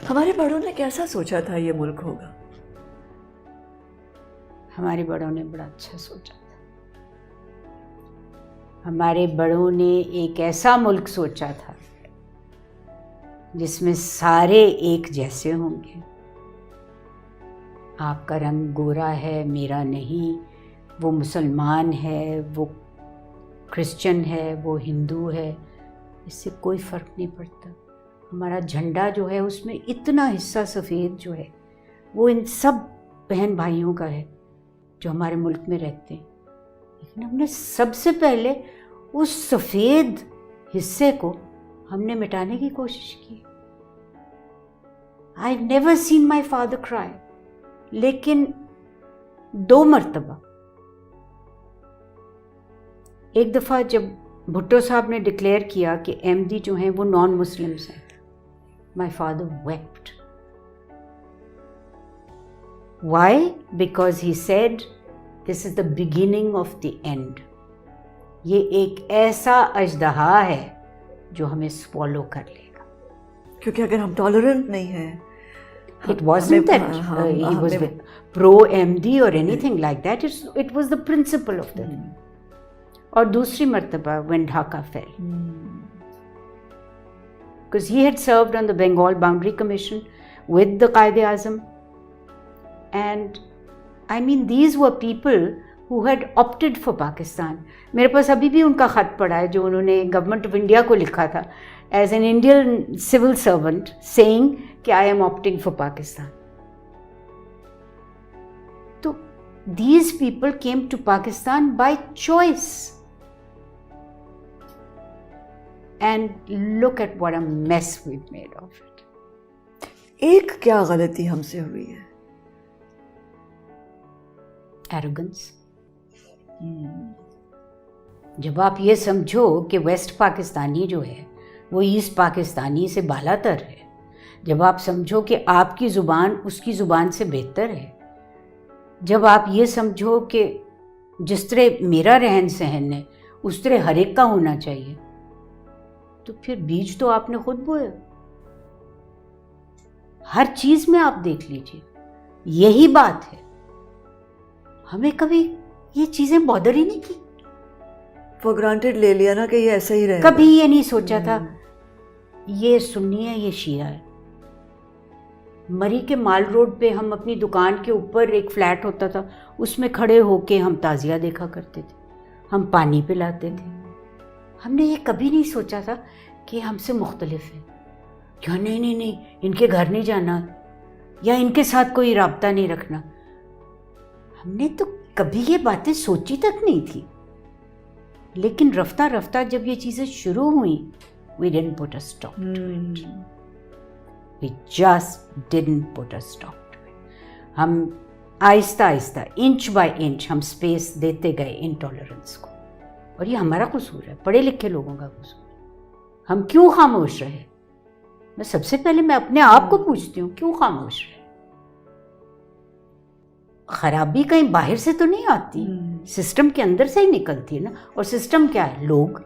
ہمارے بڑوں نے کیسا سوچا تھا یہ ملک ہوگا؟ ہمارے بڑوں نے بڑا اچھا سوچا تھا. ہمارے بڑوں نے ایک ایسا ملک سوچا تھا جس میں سارے ایک جیسے ہوں گے. آپ کا رنگ گورا ہے، میرا نہیں، وہ مسلمان ہے، وہ کرسچن ہے، وہ ہندو ہے، اس سے کوئی فرق نہیں پڑتا. ہمارا جھنڈا جو ہے اس میں اتنا حصہ سفید جو ہے وہ ان سب بہن بھائیوں کا ہے جو ہمارے ملک میں رہتے ہیں. لیکن ہم نے سب سے پہلے اس سفید حصے کو ہم نے مٹانے کی کوشش کی. I've never seen my father cry. لیکن 2 مرتبہ، ایک دفعہ جب بھٹو صاحب نے ڈکلیئر کیا کہ احمدی جو ہیں وہ نان مسلمس ہیں، my father wept. Why? Because he said this is the beginning of the end. یہ ایک ایسا اژدہا ہے جو ہمیں سوالو کر لے گا. کیونکہ اگر ہم ٹالرنٹ نہیں ہیں. It wasn't that he was pro-MD or anything like that. It was the principle of the thing. اور دوسری مرتبہ when Dhaka fell. Because he had served on the Bengal Boundary Commission with the Qaid-e-Azam. And I mean, these were people who had opted for Pakistan. میرے پاس ابھی بھی ان کا خط پڑا ہے جو انہوں نے گورنمنٹ آف انڈیا کو لکھا تھا as an Indian civil servant saying کہ I am opting for Pakistan. تو these people came to Pakistan by choice. And look at what a mess we made of it. ایک کیا غلطی ہم سے ہوئی ہے؟ ایروگنس. جب آپ یہ سمجھو کہ ویسٹ پاکستانی جو ہے وہ ایسٹ پاکستانی سے بالا تر ہے، جب آپ سمجھو کہ آپ کی زبان اس کی زبان سے بہتر ہے، جب آپ یہ سمجھو کہ جس طرح میرا رہن سہن ہے اس طرح ہر ایک کا ہونا چاہیے، تو پھر بیج تو آپ نے خود بویا. ہر چیز میں آپ دیکھ لیجیے یہی بات ہے. ہمیں کبھی یہ چیزیں بادر ہی نہیں کی. فور گرانٹیڈ لے لیا نا کہ یہ ایسا ہی رہے گا. کبھی یہ نہیں سوچا تھا یہ سنی ہے یہ شیعہ ہے. مری کے مال روڈ پہ ہم اپنی دکان کے اوپر ایک فلیٹ ہوتا تھا اس میں کھڑے ہو کے ہم تعزیہ دیکھا کرتے تھے، ہم پانی پلاتے تھے. ہم نے یہ کبھی نہیں سوچا تھا کہ ہم سے مختلف ہے. کیا نہیں ان کے گھر نہیں جانا یا ان کے ساتھ کوئی رابطہ نہیں رکھنا. ہم نے تو کبھی یہ باتیں سوچی تک نہیں تھی. لیکن رفتہ رفتہ جب یہ چیزیں شروع ہوئیں we didn't put a stop to it. We just didn't put a stop to it. ہم آہستہ آہستہ انچ بائی انچ ہم سپیس دیتے گئے انٹالرنس کو. اور یہ ہمارا قصور ہے، پڑھے لکھے لوگوں کا قصور. ہم کیوں خاموش رہے؟ میں سب سے پہلے میں اپنے آپ کو پوچھتی ہوں کیوں خاموش رہے؟ خرابی کہیں باہر سے تو نہیں آتی، سسٹم کے اندر سے ہی نکلتی ہے نا. اور سسٹم کیا ہے؟ لوگ.